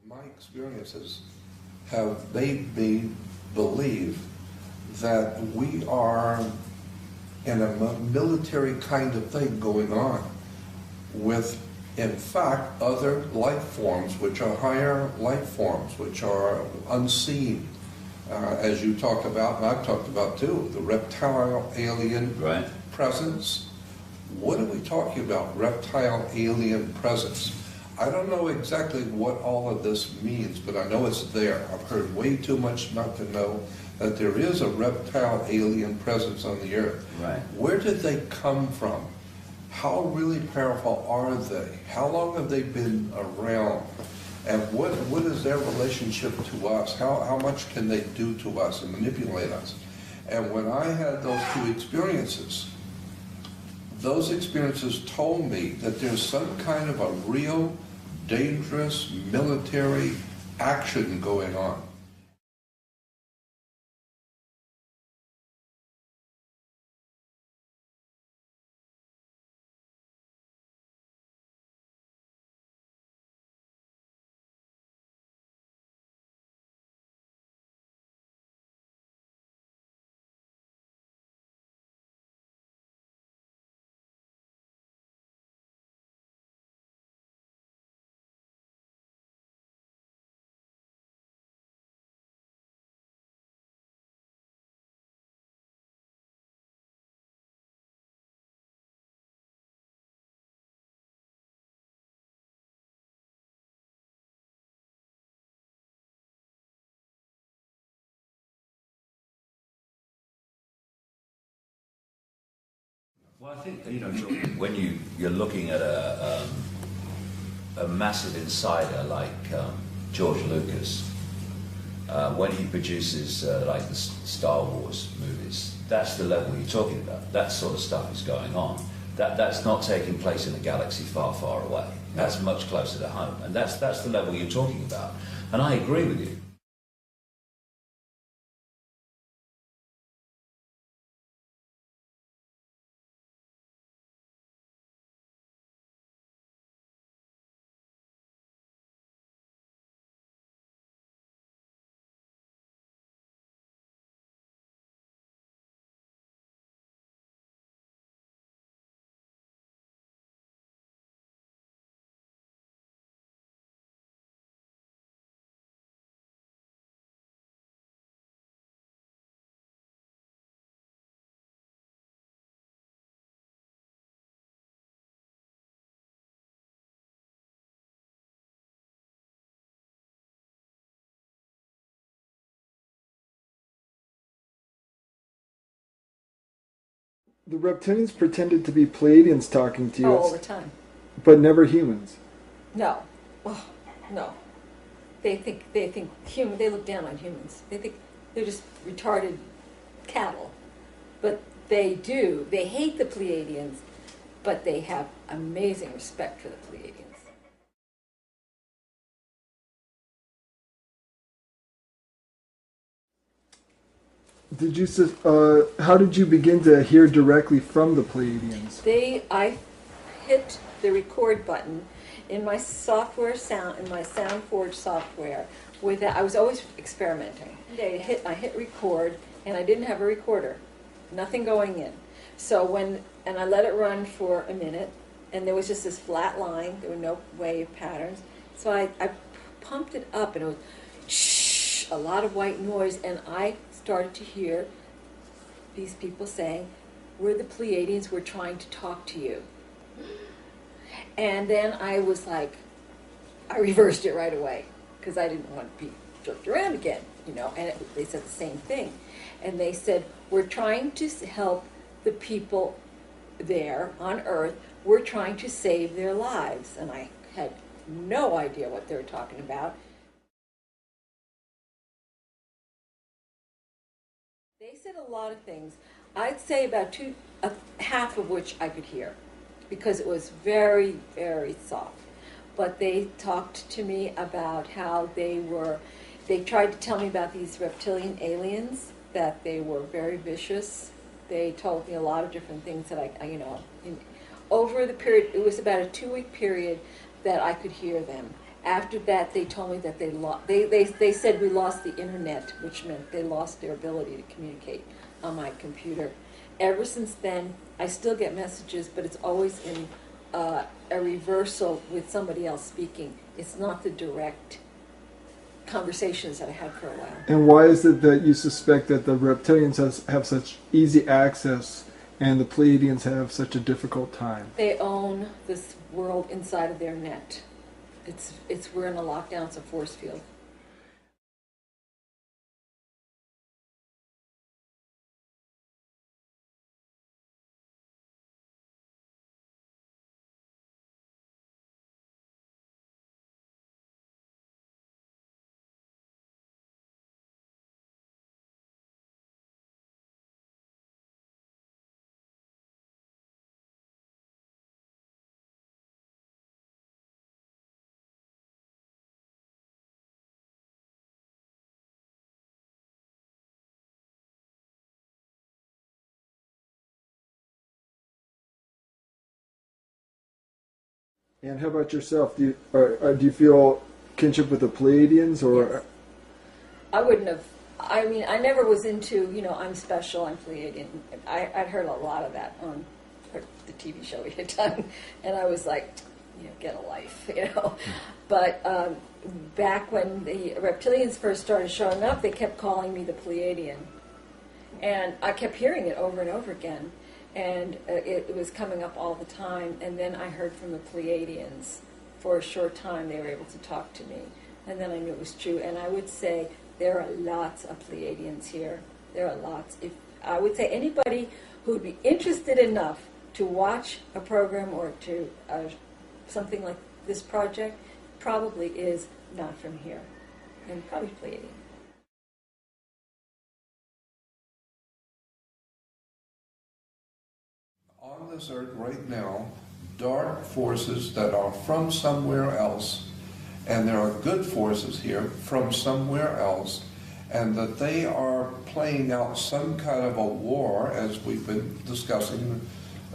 My experiences have made me believe that we are in a military kind of thing going on with, in fact, other life forms, which are higher life forms, which are unseen, as you talked about, and I've talked about too, the reptile alien presence. What are we talking about, reptile alien presence? I don't know exactly what all of this means, but I know it's there. I've heard way too much not to know that there is a reptile alien presence on the earth. Right. Where did they come from? How really powerful are they? How long have they been around? And what is their relationship to us? How much can they do to us and manipulate us? And when I had those two experiences, those experiences told me that there's some kind of a real dangerous military action going on. Well, I think, when you're looking at a massive insider like George Lucas, when he produces like the Star Wars movies, that's the level you're talking about. That sort of stuff is going on. That's not taking place in a galaxy far, far away. That's much closer to home, and that's the level you're talking about. And I agree with you. The Reptilians pretended to be Pleaidians talking to you. Oh, all the time. But never humans. No. Oh, no. They think human. They look down on humans. They think they're just retarded cattle. But they do. They hate the Pleaidians, but they have amazing respect for the Pleaidians. Did you? How did you begin to hear directly from the Pleaidians? I hit the record button in my software in my SoundForge software. I was always experimenting. I hit record, and I didn't have a recorder, nothing going in. So and I let it run for a minute, and there was just this flat line. There were no wave patterns. So I pumped it up, and it was shh, a lot of white noise, and I started to hear these people saying, "We're the Pleaidians, we're trying to talk to you." And then I was like, I reversed it right away, because I didn't want to be jerked around again, and they said the same thing. And they said, "We're trying to help the people there on Earth, we're trying to save their lives." And I had no idea what they were talking about. They said a lot of things. I'd say about half of which I could hear, because it was very, very soft. But they talked to me about how they tried to tell me about these reptilian aliens, that they were very vicious. They told me a lot of different things that over the period, it was about a 2-week period that I could hear them. After that, they told me that they said we lost the internet, which meant they lost their ability to communicate on my computer. Ever since then, I still get messages, but it's always in a reversal with somebody else speaking. It's not the direct conversations that I had for a while. And why is it that you suspect that the reptilians have such easy access and the Pleaidians have such a difficult time? They own this world inside of their net. We're in a lockdown. It's a force field. And how about yourself? Do you feel kinship with the Pleaidians, or? Yes. I wouldn't have. I mean, I never was into, I'm special, I'm Pleaidian. I'd heard a lot of that on the TV show we had done, and I was like, get a life. But back when the Reptilians first started showing up, they kept calling me the Pleaidian. And I kept hearing it over and over again. And it was coming up all the time. And then I heard from the Pleaidians. For a short time, they were able to talk to me. And then I knew it was true. And I would say there are lots of Pleaidians here. There are lots. If I would say anybody who would be interested enough to watch a program or to something like this project probably is not from here. And probably Pleaidian. On this earth right now, dark forces that are from somewhere else, and there are good forces here from somewhere else, and that they are playing out some kind of a war, as we've been discussing,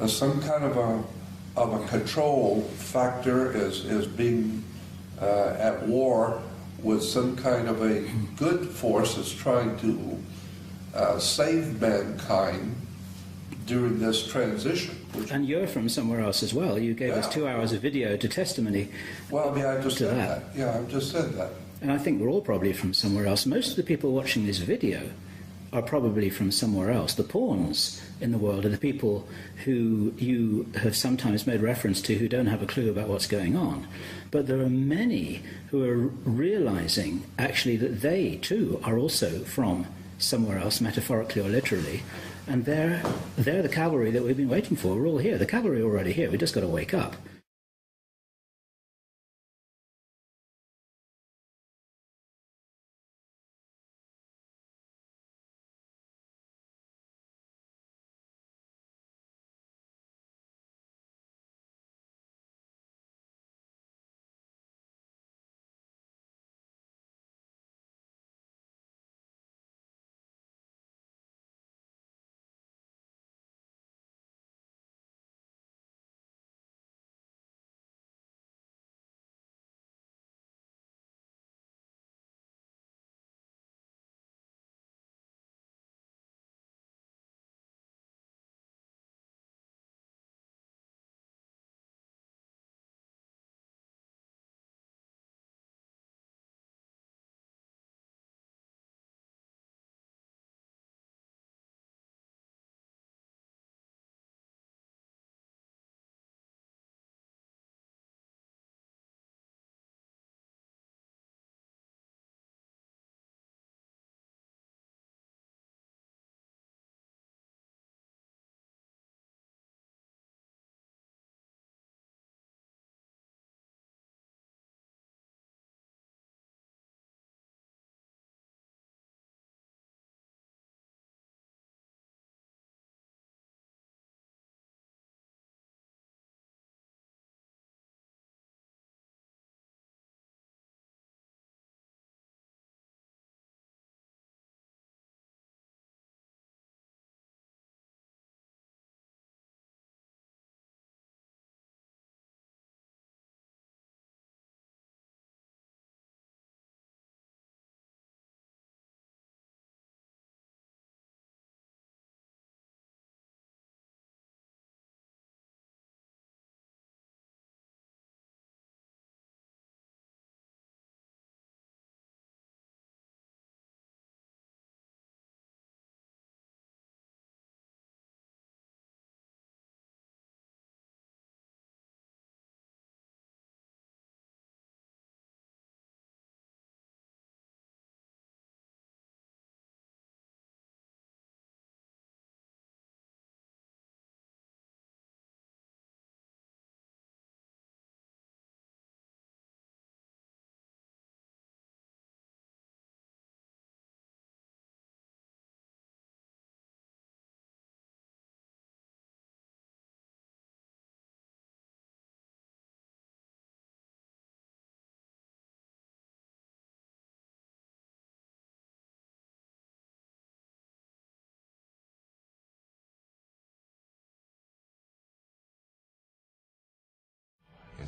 some kind of a control factor is being at war with some kind of a good force that's trying to save mankind during this transition. And you're from somewhere else as well. You gave us 2 hours of video to testimony. Well, I just to said that. Yeah, I just said that. And I think we're all probably from somewhere else. Most of the people watching this video are probably from somewhere else. The pawns in the world are the people who you have sometimes made reference to who don't have a clue about what's going on. But there are many who are realizing actually that they too are also from somewhere else, metaphorically or literally. And they're the cavalry that we've been waiting for. We're all here. The cavalry are already here. We've just got to wake up.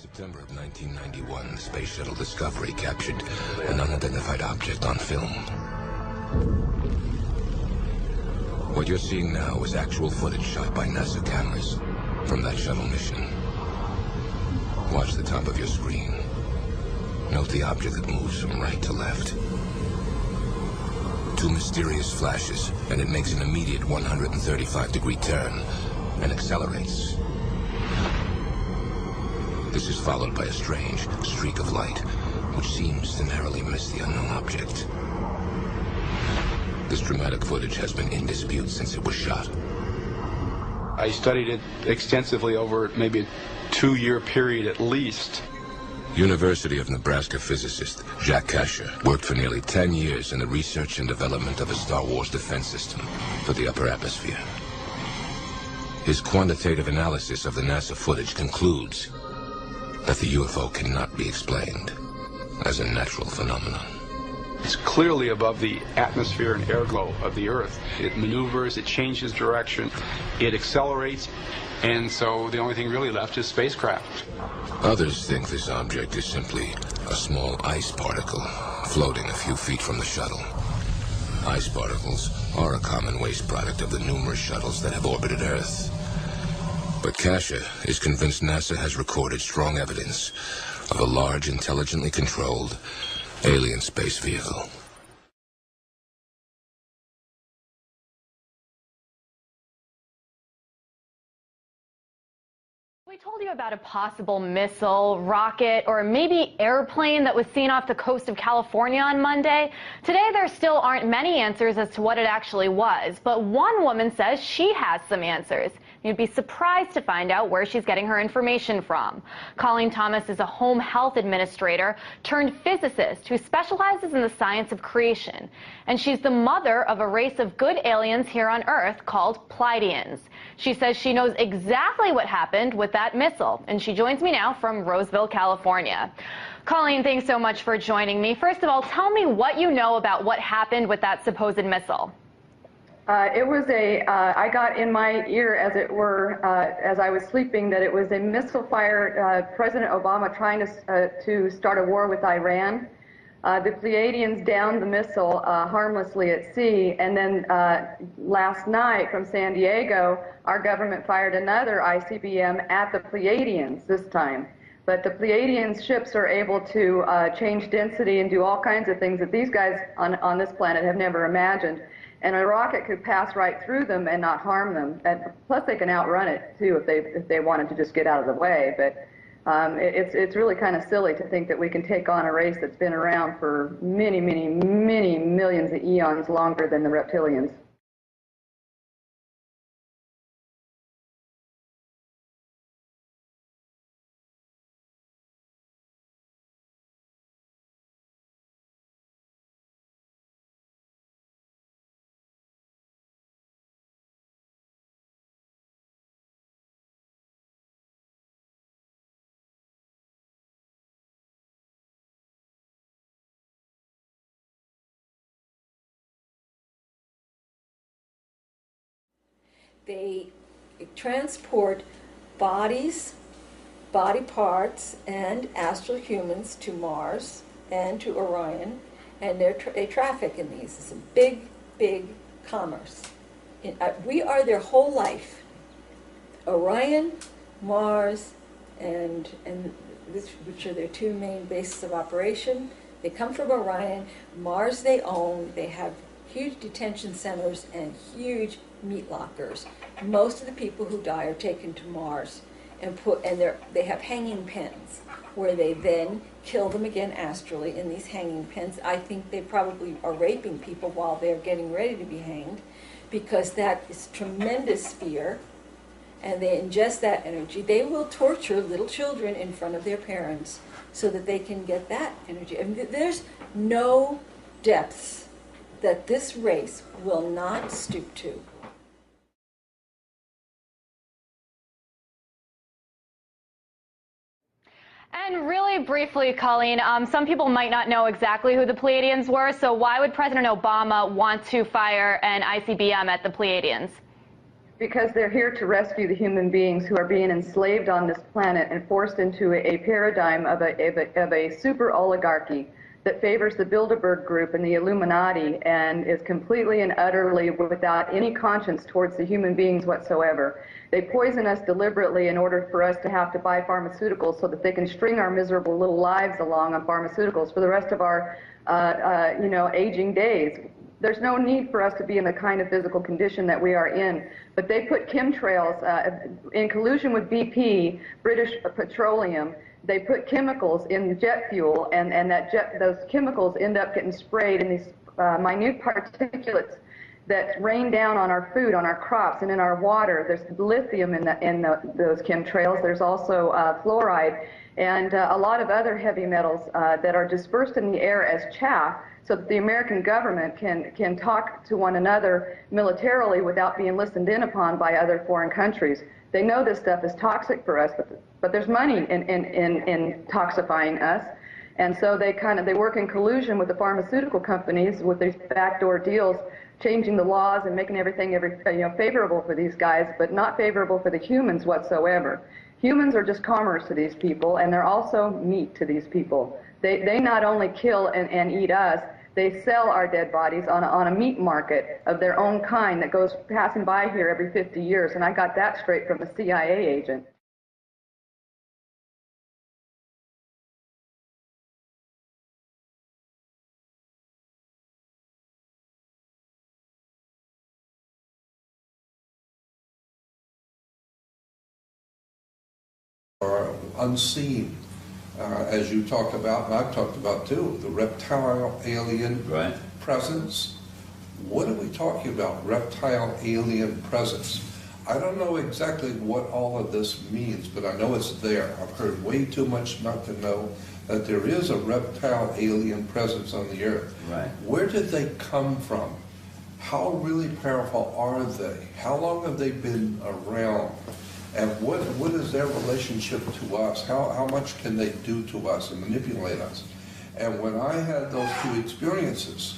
September of 1991, the Space Shuttle Discovery captured an unidentified object on film. What you're seeing now is actual footage shot by NASA cameras from that shuttle mission. Watch the top of your screen. Note the object that moves from right to left. Two mysterious flashes, and it makes an immediate 135-degree turn and accelerates. This is followed by a strange streak of light, which seems to narrowly miss the unknown object. This dramatic footage has been in dispute since it was shot. I studied it extensively over maybe a 2-year period at least. University of Nebraska physicist Jack Kasher worked for nearly 10 years in the research and development of a Star Wars defense system for the upper atmosphere. His quantitative analysis of the NASA footage concludes that the UFO cannot be explained as a natural phenomenon. It's clearly above the atmosphere and air glow of the Earth. It maneuvers, it changes direction, it accelerates, and so the only thing really left is spacecraft. Others think this object is simply a small ice particle floating a few feet from the shuttle. Ice particles are a common waste product of the numerous shuttles that have orbited Earth. But Kasher is convinced NASA has recorded strong evidence of a large, intelligently controlled alien space vehicle. We told you about a possible missile, rocket, or maybe airplane that was seen off the coast of California on Monday. Today, there still aren't many answers as to what it actually was, but one woman says she has some answers. You'd be surprised to find out where she's getting her information from. Colleen Thomas is a home health administrator turned physicist who specializes in the science of creation. And she's the mother of a race of good aliens here on Earth called Pleaidians. She says she knows exactly what happened with that missile. And she joins me now from Roseville, California. Colleen, thanks so much for joining me. First of all, tell me what you know about what happened with that supposed missile. It was I got in my ear, as it were, as I was sleeping, that it was a missile fire, President Obama trying to start a war with Iran. The Pleaidians downed the missile harmlessly at sea, and then last night from San Diego, our government fired another ICBM at the Pleaidians this time. But the Pleiadians ships are able to change density and do all kinds of things that these guys on this planet have never imagined. And a rocket could pass right through them and not harm them. And plus, they can outrun it too if they wanted to just get out of the way. But it's really kind of silly to think that we can take on a race that's been around for many, many, many millions of eons longer than the reptilians. They transport bodies, body parts, and astral humans to Mars and to Orion, and they traffic in these. It's a big, big commerce. We are their whole life. Orion, Mars, and this, which are their two main bases of operation. They come from Orion. Mars they own. They have huge detention centers and huge meat lockers. Most of the people who die are taken to Mars and they have hanging pens where they then kill them again astrally in these hanging pens. I think they probably are raping people while they're getting ready to be hanged, because that is tremendous fear, and they ingest that energy. They will torture little children in front of their parents so that they can get that energy. I mean, there's no depths that this race will not stoop to. And really briefly, Colleen, some people might not know exactly who the Pleaidians were, so why would President Obama want to fire an ICBM at the Pleaidians? Because they're here to rescue the human beings who are being enslaved on this planet and forced into a paradigm of a super oligarchy that favors the Bilderberg Group and the Illuminati and is completely and utterly without any conscience towards the human beings whatsoever. They poison us deliberately in order for us to have to buy pharmaceuticals so that they can string our miserable little lives along on pharmaceuticals for the rest of our aging days. There's no need for us to be in the kind of physical condition that we are in. But they put chemtrails, in collusion with BP, British Petroleum, they put chemicals in jet fuel, and those chemicals end up getting sprayed in these minute particulates that rain down on our food, on our crops, and in our water. There's lithium in those chemtrails. There's also fluoride and a lot of other heavy metals that are dispersed in the air as chaff, so that the American government can talk to one another militarily without being listened in upon by other foreign countries. They know this stuff is toxic for us, but there's money in toxifying us. And so they work in collusion with the pharmaceutical companies with these backdoor deals, changing the laws and making everything favorable for these guys, but not favorable for the humans whatsoever. Humans are just commerce to these people, and they're also meat to these people. They not only kill and eat us, they sell our dead bodies on a meat market of their own kind that goes passing by here every 50 years, and I got that straight from a CIA agent. Are unseen, as you talked about, and I've talked about too, the reptile alien presence. What are we talking about, reptile alien presence? I don't know exactly what all of this means, but I know it's there. I've heard way too much not to know that there is a reptile alien presence on the earth. Right. Where did they come from? How really powerful are they? How long have they been around? And what is their relationship to us? How much can they do to us and manipulate us? And when I had those two experiences,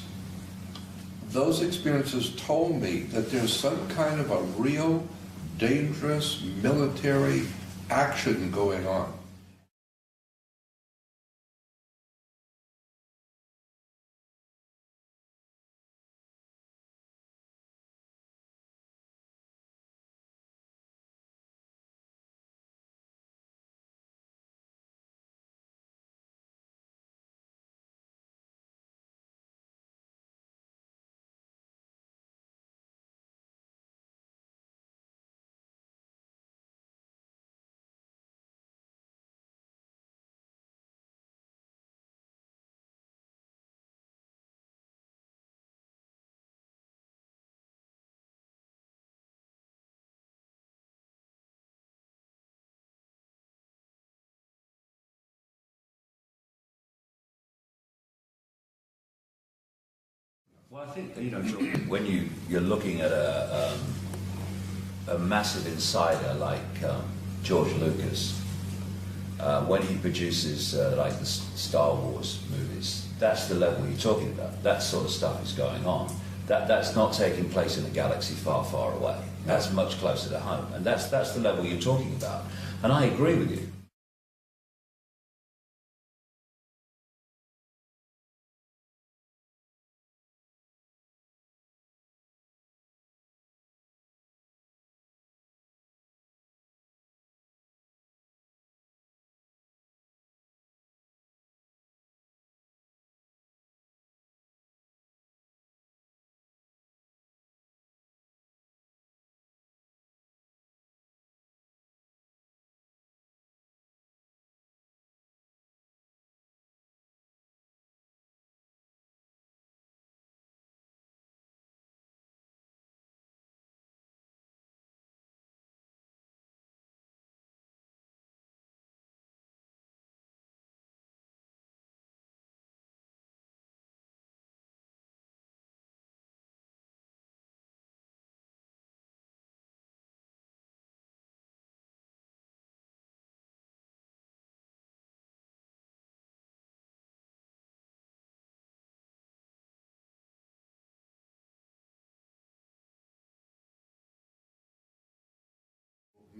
those experiences told me that there's some kind of a real dangerous military action going on. Well, I think, when you're looking at a massive insider like George Lucas, when he produces like the Star Wars movies, that's the level you're talking about. That sort of stuff is going on. That's not taking place in a galaxy far, far away. That's much closer to home. And that's the level you're talking about. And I agree with you.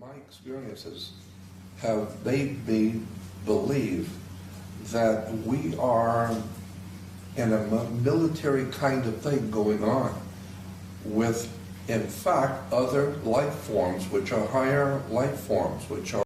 My experiences have made me believe that we are in a military kind of thing going on with, in fact, other life forms, which are higher life forms, which are